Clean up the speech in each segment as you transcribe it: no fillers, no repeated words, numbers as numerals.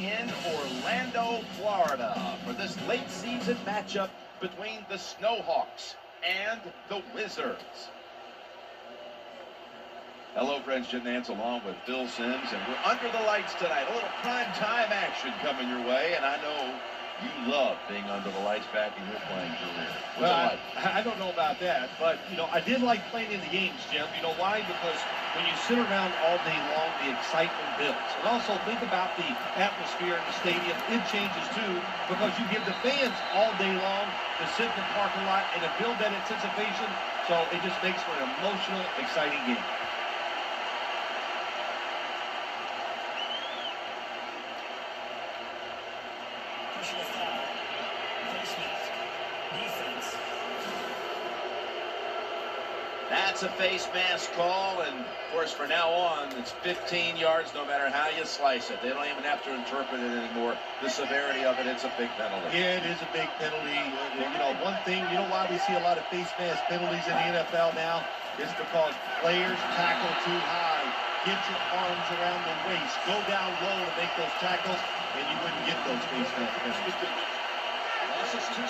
in Orlando, Florida for this late season matchup between the Snowhawks and the Wizards. Hello, friends. Jim Nance along with Bill Sims, and we're under the lights tonight. A little prime time action coming your way, and I know you love being under the lights back in your playing career. Well, I don't know about that, but, I did like playing in the games, Jim. You know why? Because when you sit around all day long, the excitement builds. And also think about the atmosphere in the stadium. It changes, too, because you give the fans all day long to sit in the parking lot and to build that anticipation. So it just makes for an emotional, exciting game. Personal foul, face mask, defense. That's a face mask call, and of course from now on it's 15 yards no matter how you slice it. They don't even have to interpret it anymore. The severity of it, it's a big penalty. Yeah, it is a big penalty. One thing, why we see a lot of face mask penalties in the NFL now is because players tackle too high. Get your arms around the waist. Go down low to make those tackles, and you wouldn't get those face mask penalties. Losses two.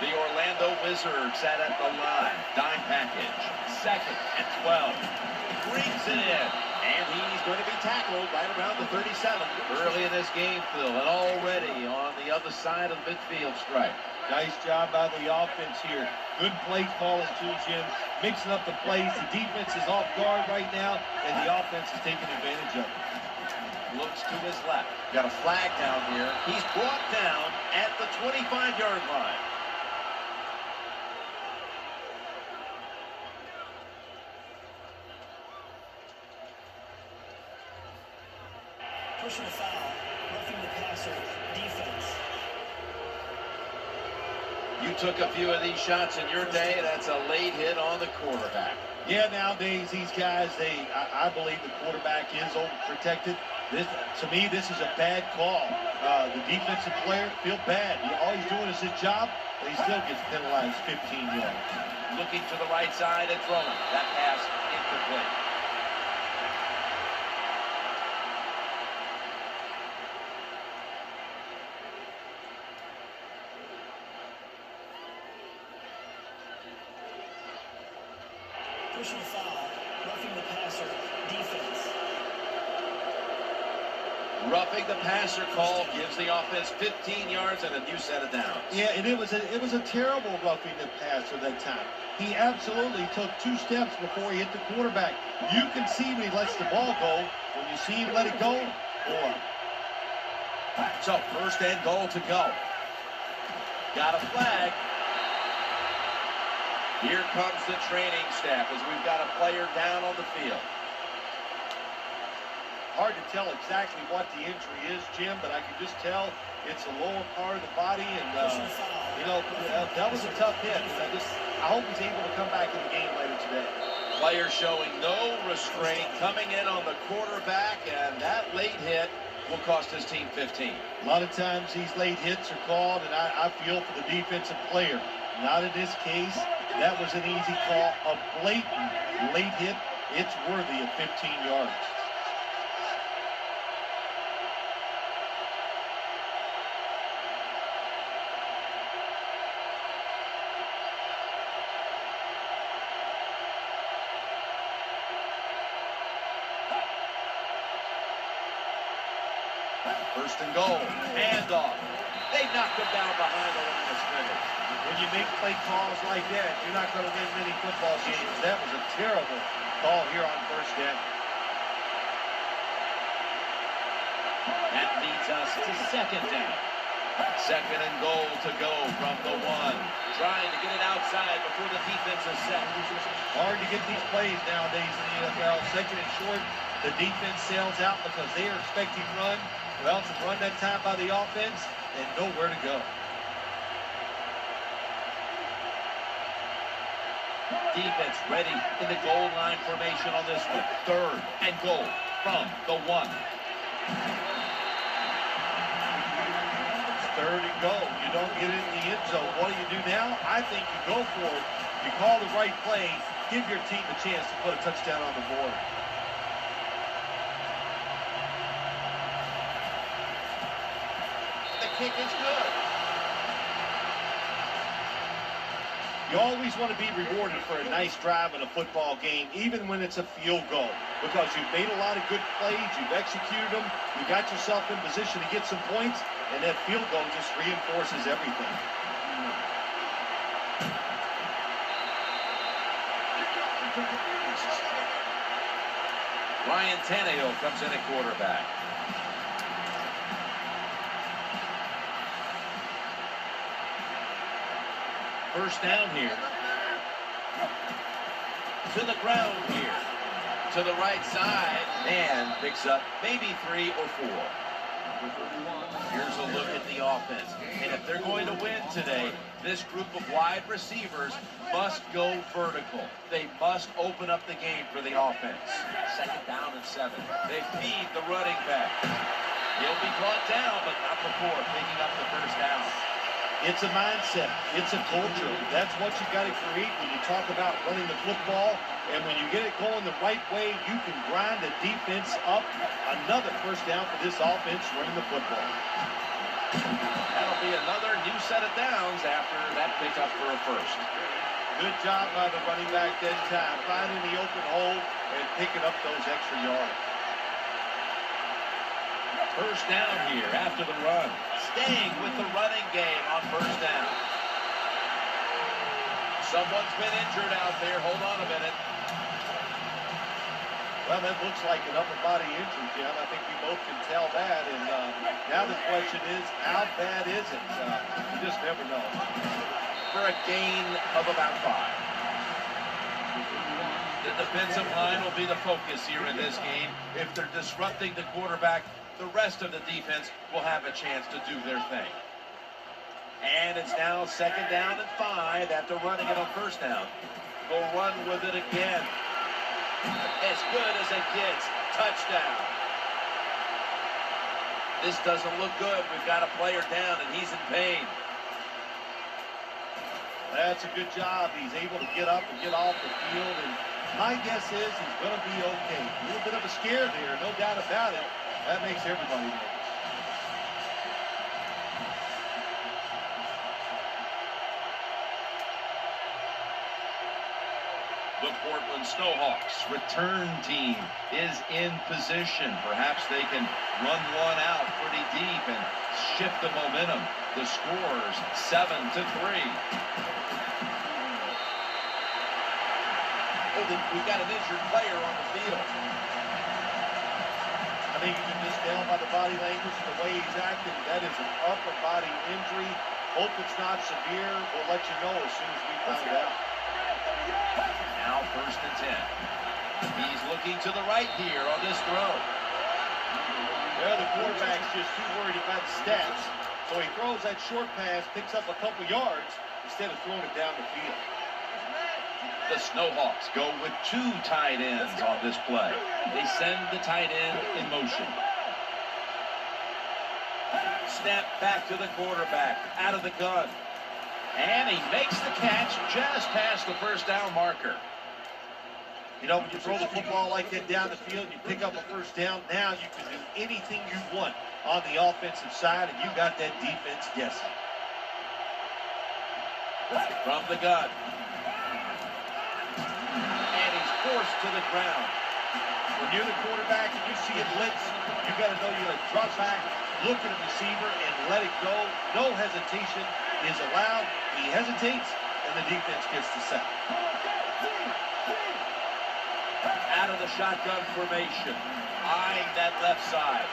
The Orlando Wizards sat at the line. Dime package. 2nd and 12. Brings it in. And he's going to be tackled right around the 37. Early in this game, Phil, and already on the other side of the midfield stripe. Nice job by the offense here. Good play calling too, Jim. Mixing up the plays. The defense is off guard right now, and the offense is taking advantage of it. Looks to his left. Got a flag down here. He's brought down at the 25-yard line. Personal foul, roughing the passer, defense. You took a few of these shots in your day. That's a late hit on the quarterback. Yeah, nowadays these guys, I believe the quarterback is overprotected. To me, this is a bad call. The defensive player feel bad. All he's doing is his job, but he still gets penalized 15 yards. Looking to the right side and throwing. That pass incomplete. Personal foul, roughing the passer, defense. Roughing the passer call gives the offense 15 yards and a new set of downs. Yeah, and it was a terrible roughing the passer that time. He absolutely took 2 steps before he hit the quarterback. You can see when he lets the ball go. When you see him let it go, boy. So 1st and goal to go. Got a flag. Here comes the training staff as we've got a player down on the field. Hard to tell exactly what the injury is, Jim, but I can just tell it's the lower part of the body, and that was a tough hit. I hope he's able to come back in the game later today. Player showing no restraint, coming in on the quarterback, and that late hit will cost his team 15. A lot of times these late hits are called, and I feel for the defensive player. Not in this case. That was an easy call. A blatant late hit. It's worthy of 15 yards. First and goal. Handoff. They knocked him down behind the line of scrimmage. When you make play calls like that, you're not going to win many football games. That was a terrible call here on 1st down. That leads us to 2nd down. 2nd and goal to go from the 1. Trying to get it outside before the defense is set. Hard to get these plays nowadays in the NFL. 2nd and short, the defense sails out because they are expecting run. Well, it's a run that time by the offense and nowhere to go. Defense ready in the goal line formation on this one. 3rd and goal from the 1. 3rd and goal. You don't get it in the end zone. What do you do now? I think you go for it. You call the right play. Give your team a chance to put a touchdown on the board. kick is good. You always want to be rewarded for a nice drive in a football game, even when it's a field goal, because you've made a lot of good plays, you've executed them, you got yourself in position to get some points, and that field goal just reinforces everything. Ryan Tannehill comes in at quarterback. First down here. To the ground here. To the right side. And picks up maybe 3 or 4. Here's a look at the offense. And if they're going to win today, this group of wide receivers must go vertical. They must open up the game for the offense. Second down and 7. They feed the running back. He'll be brought down, but not before picking up the first down. It's a mindset. It's a culture. That's what you got to create when you talk about running the football. And when you get it going the right way, you can grind the defense up. Another first down for this offense running the football. That'll be another new set of downs after that pickup for a first. Good job by the running back that time, finding the open hole and picking up those extra yards. First down here after the run. Staying with the running game on first down. Someone's been injured out there. Hold on a minute. Well, that looks like an upper body injury, Jim. I think we both can tell that. And now the question is, how bad is it? You just never know. For a gain of about 5. The defensive line will be the focus here in this game. If they're disrupting the quarterback, the rest of the defense will have a chance to do their thing. And it's now second down and 5 after running it on first down. Go run with it again. As good as it gets. Touchdown. This doesn't look good. We've got a player down, and he's in pain. That's a good job. He's able to get up and get off the field. And my guess is he's going to be okay. A little bit of a scare there, no doubt about it. That makes everybody nervous. The Portland Snowhawks return team is in position. Perhaps they can run one out pretty deep and shift the momentum. The score's 7-3. Oh, we've got an injured player on the field. I think you can just tell by the body language and the way he's acting, that is an upper body injury. Hope it's not severe. We'll let you know as soon as we find out. Now first and 10. He's looking to the right here on this throw. Well, the quarterback's just too worried about the stats. So he throws that short pass, picks up a couple yards instead of throwing it down the field. The Snowhawks go with 2 tight ends on this play. They send the tight end in motion. Snap back to the quarterback, out of the gun. And he makes the catch just past the first down marker. You know, when you throw the football like that down the field, you pick up a first down, now you can do anything you want on the offensive side, and you got that defense guessing. From the gun. And he's forced to the ground. When you're the quarterback and you see it blitz, you got to know you got to drop back, look at the receiver, and let it go. No hesitation is allowed. He hesitates, and the defense gets the sack. Out of the shotgun formation, eyeing that left side.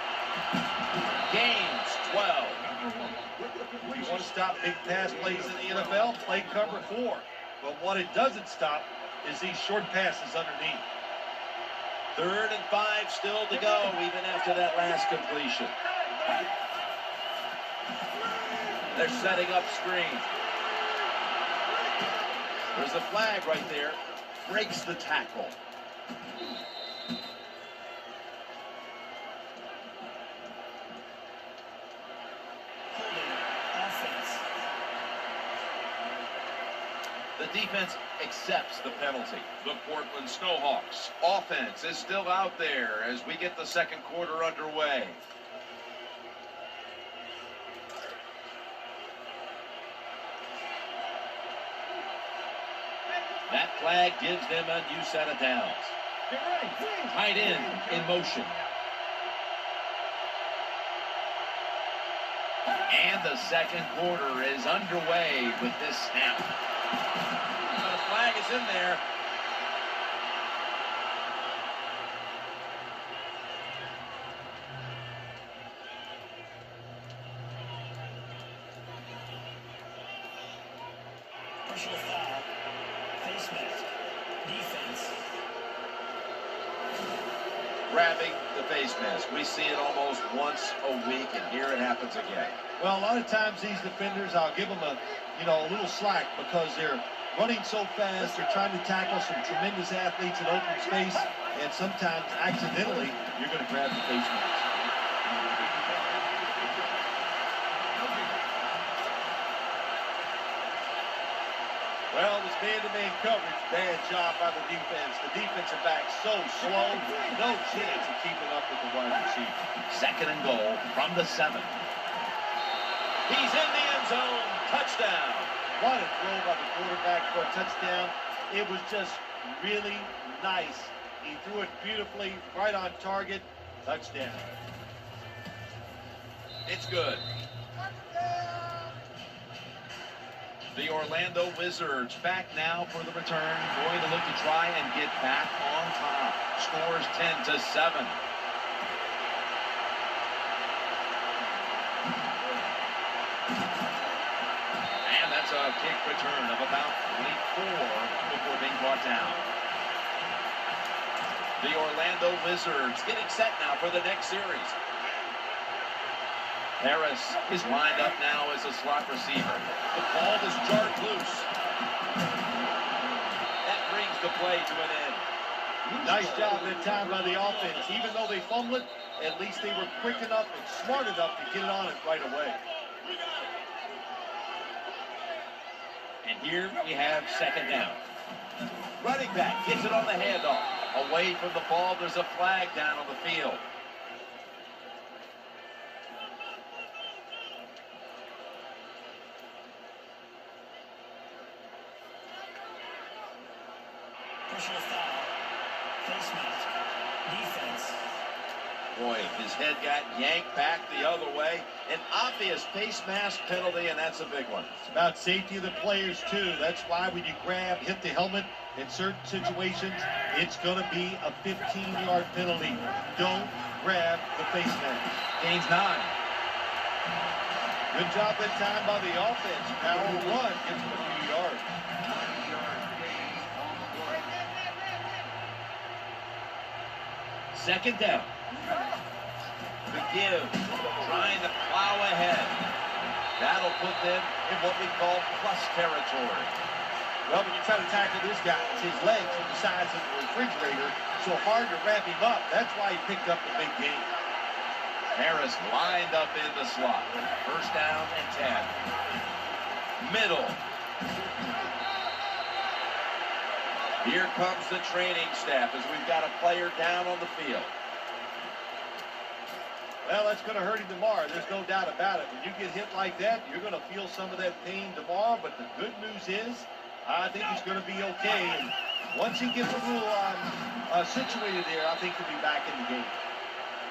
Gains 12. You want to stop big pass plays in the NFL? Play cover 4. But what it doesn't stop is these short passes underneath. Third and 5 still to go, even after that last completion. They're setting up screen. There's a flag right there. Breaks the tackle. The defense accepts the penalty. The Portland Snowhawks offense is still out there as we get the second quarter underway. That flag gives them a new set of downs. Tight end in motion. And the second quarter is underway with this snap. The flag is in there. Personal foul. Face mask. Defense. Grabbing the face mask. We see it almost once a week, and here it happens again. Well, a lot of times these defenders, I'll give them a little slack because they're running so fast. They're trying to tackle some tremendous athletes in open space, and sometimes accidentally you're going to grab the face mask. Well, it was man-to-man coverage. Bad job by the defense. The defensive back so slow, no chance of keeping up with the wide receiver. Second and goal from the 7. He's in the end zone. Touchdown. What a throw by the quarterback for a touchdown. It was just really nice. He threw it beautifully, right on target. Touchdown. It's good. The Orlando Wizards back now for the return. Going to look to try and get back on top. Scores 10-7. And that's a kick return of about 24 before being brought down. The Orlando Wizards getting set now for the next series. Harris is lined up now as a slot receiver. The ball is jarred loose. That brings the play to an end. Nice job that time by the offense. Even though they fumbled it, at least they were quick enough and smart enough to get it on it right away. And here we have second down. Running back gets it on the handoff. Away from the ball, there's a flag down on the field. Personal foul. Face mask. Defense. Boy, his head got yanked back the other way. An obvious face mask penalty, and that's a big one. It's about safety of the players, too. That's why when you grab, hit the helmet in certain situations, it's going to be a 15-yard penalty. Don't grab the face mask. Gains 9. Good job that time by the offense. Power run gets them a few yards. Second down. The give, trying to plow ahead. That'll put them in what we call plus territory. Well, when you try to tackle this guy, his legs are the size of the refrigerator, so hard to wrap him up. That's why he picked up the big game. Harris lined up in the slot. First down and 10. Middle. Here comes the training staff as we've got a player down on the field. Well, that's going to hurt him tomorrow. There's no doubt about it. When you get hit like that, you're going to feel some of that pain tomorrow. But the good news is, I think he's going to be okay. And once he gets a little situated there, I think he'll be back in the game.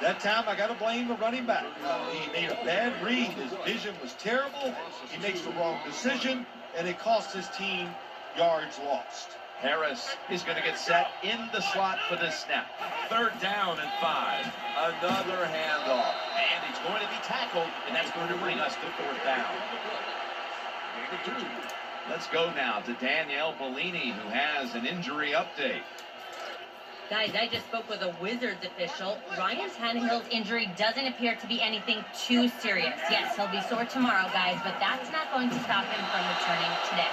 That time, I got to blame the running back. He made a bad read. His vision was terrible. He makes the wrong decision, and it cost his team yards lost. Harris is going to get set in the slot for this snap. Third down and 5. Another handoff. And he's going to be tackled, and that's going to bring us to fourth down. Let's go now to Danielle Bellini, who has an injury update. Guys, I just spoke with a Wizards official. Ryan Tannehill's injury doesn't appear to be anything too serious. Yes, he'll be sore tomorrow, guys, but that's not going to stop him from returning today.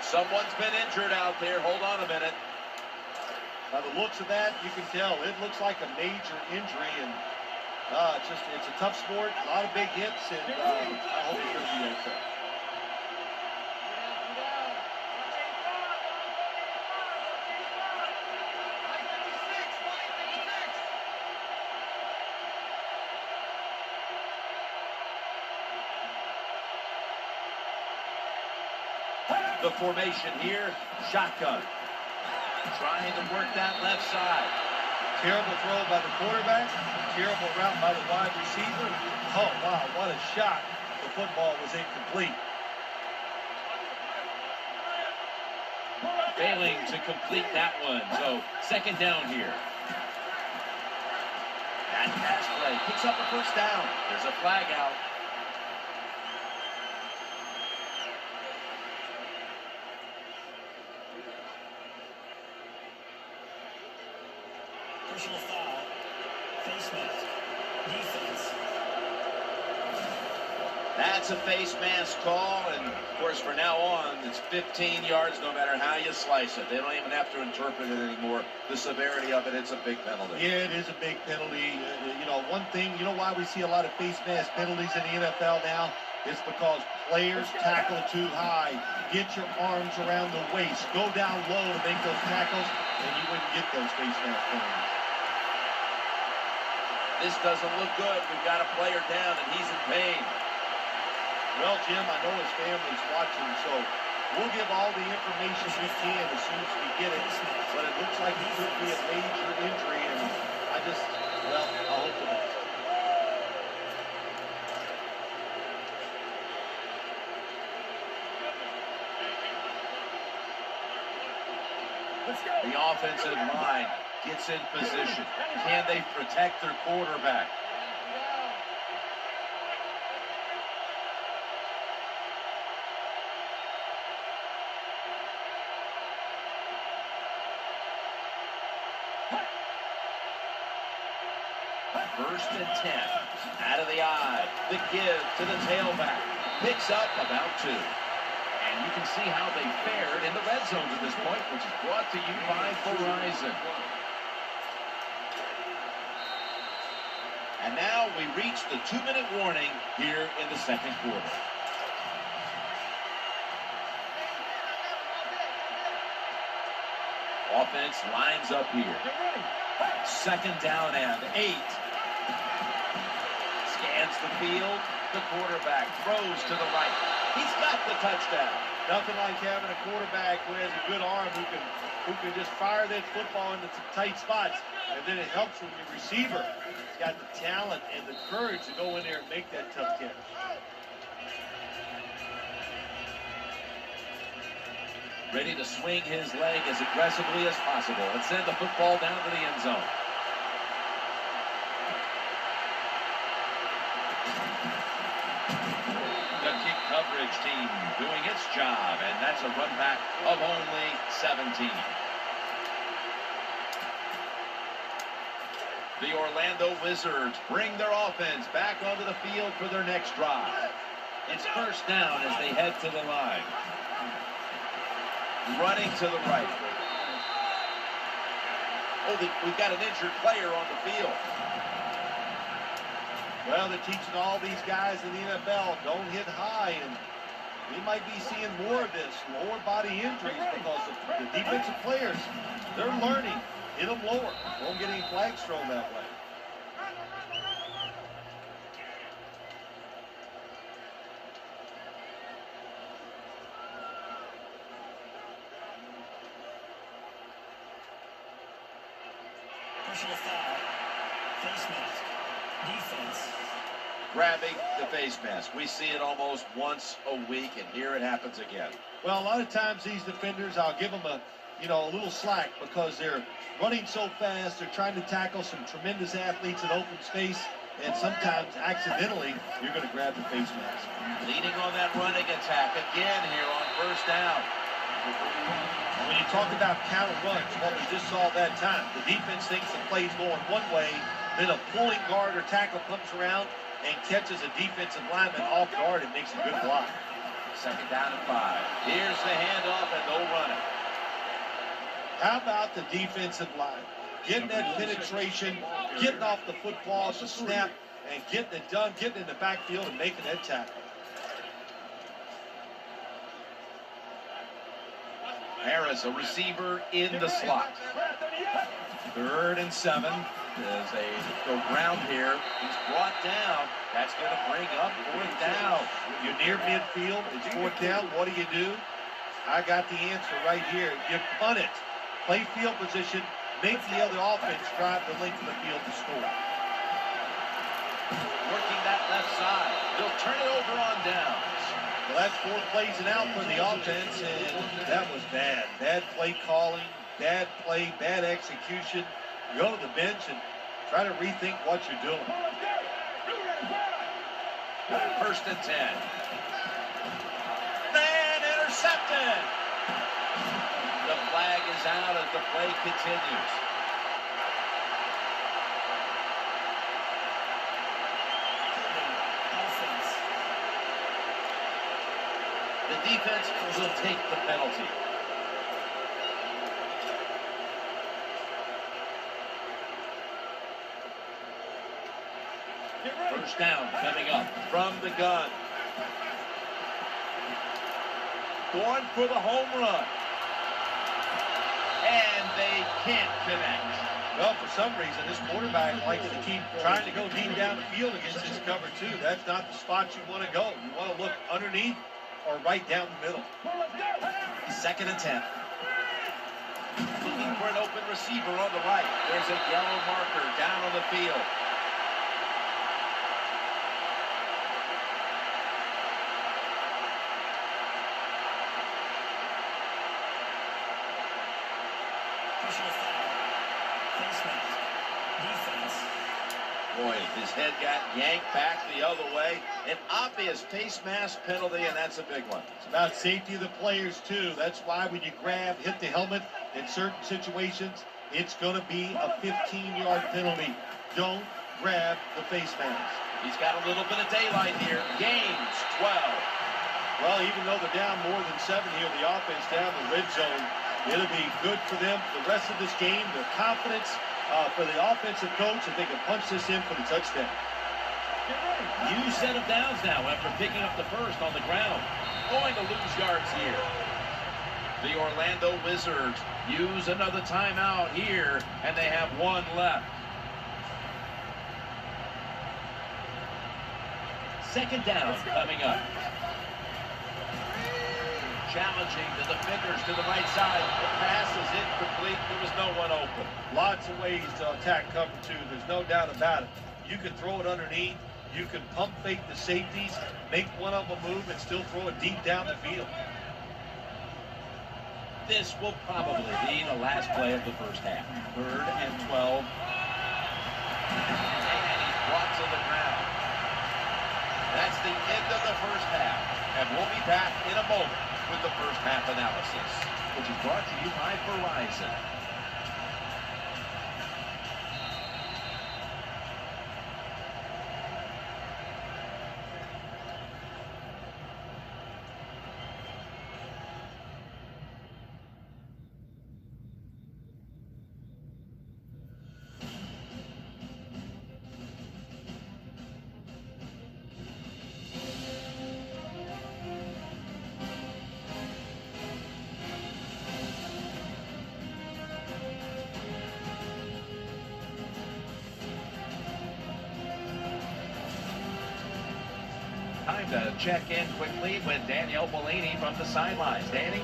Someone's been injured out there. Hold on a minute. By the looks of that, you can tell it looks like a major injury, and it's a tough sport, a lot of big hits, and I hope he's going to be okay. The formation here, shotgun. Trying to work that left side. Terrible throw by the quarterback. Terrible route by the wide receiver. Oh, wow, what a shot. The football was incomplete. Failing to complete that one. So, second down here. That pass play picks up a first down. There's a flag out. Personal foul. Face mask. Defense. That's a face mask call, and of course, for now on, it's 15 yards no matter how you slice it. They don't even have to interpret it anymore. The severity of it, it's a big penalty. Yeah, it is a big penalty. One thing, why we see a lot of face mask penalties in the NFL now? It's because players tackle too high. Get your arms around the waist. Go down low to make those tackles, and you wouldn't get those face mask penalties. This doesn't look good. We've got a player down, and he's in pain. Well, Jim, I know his family's watching, so we'll give all the information we can as soon as we get it. But it looks like it could be a major injury, and I hope the best. The offensive line gets in position. Can they protect their quarterback? First and 10. Out of the eye. The give to the tailback. Picks up about 2. And you can see how they fared in the red zone to this point, which is brought to you by Verizon. And now we reach the 2-minute warning here in the second quarter. Offense lines up here. Second down and 8. Scans the field. The quarterback throws to the right. He's got the touchdown. Nothing like having a quarterback who has a good arm who can just fire that football into some tight spots. And then it helps when your receiver has got the talent and the courage to go in there and make that tough catch. Ready to swing his leg as aggressively as possible and send the football down to the end zone. The kick coverage team doing its job, and that's a run back of only 17. The Orlando Wizards bring their offense back onto the field for their next drive. It's first down as they head to the line. Running to the right. Oh, we've got an injured player on the field. Well, they're teaching all these guys in the NFL, don't hit high, and we might be seeing more of this, lower body injuries, because the defensive players, they're learning. Hit them lower. Won't get any flags thrown that way. Personal foul. Face mask. Defense. Grabbing the face mask. We see it almost once a week, and here it happens again. Well, a lot of times these defenders, I'll give them a little slack because they're running so fast. They're trying to tackle some tremendous athletes in open space, and sometimes accidentally you're going to grab the face mask. Leading on that running attack again here on first down. When you talk about counter runs, what we just saw that time, the defense thinks the play's going one way, then a pulling guard or tackle comes around and catches a defensive lineman off guard and makes a good block. Second down and 5. Here's the handoff, and they'll run it. How about the defensive line? Getting that penetration, getting off the football at the snap, and getting it done, getting in the backfield and making that tackle. Harris, a receiver in the slot. 3rd and 7. There's a go ground here. He's brought down. That's going to bring up 4th down. You're near midfield. It's 4th down. What do? I got the answer right here. You punt it. Play field position. Make the other offense drive the length of the field to score. Working that left side. They'll turn it over on downs. Well, that's 4 plays and out for the offense, and that was bad. Bad play calling, bad play, bad execution. Go to the bench and try to rethink what you're doing. 1st and 10. And intercepted. The flag is out as the play continues. Offense. The defense will take the penalty. First down coming up from the gun. Going for the home run. And they can't connect. Well, for some reason, this quarterback likes to keep trying to go deep down the field against his cover two. That's not the spot you want to go. You want to look underneath or right down the middle. 2nd and 10. Looking for an open receiver on the right. There's a yellow marker down on the field. Personal foul. Face mask. Defense. Boy, his head got yanked back the other way. An obvious face mask penalty, and that's a big one. It's about safety of the players, too. That's why when you grab, hit the helmet in certain situations, it's going to be a 15-yard penalty. Don't grab the face mask. He's got a little bit of daylight here. Gains 12. Well, even though they're down more than 7 here, the offense down the red zone, it'll be good for them for the rest of this game. Their confidence for the offensive coach that they can punch this in for the touchdown. New set of downs now after picking up the first on the ground. Going to lose yards here. The Orlando Wizards use another timeout here, and they have 1 left. 2nd down coming up. Challenging the defenders to the right side. The pass is incomplete. There was no one open. Lots of ways to attack cover two. There's no doubt about it. You can throw it underneath. You can pump fake the safeties, make one of them move, and still throw it deep down the field. This will probably be the last play of the first half. 3rd and 12. And he's brought to the ground. That's the end of the first half. And we'll be back in a moment with the first half analysis, which is brought to you by Verizon. Time to check in quickly with Danielle Bellini from the sidelines. Danny?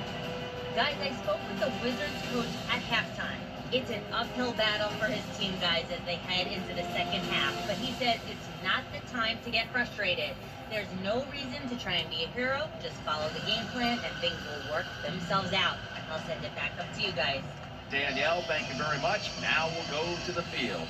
Guys, I spoke with the Wizards coach at halftime. It's an uphill battle for his team, guys, as they head into the second half. But he says it's not the time to get frustrated. There's no reason to try and be a hero. Just follow the game plan and things will work themselves out. I'll send it back up to you guys. Danielle, thank you very much. Now we'll go to the field.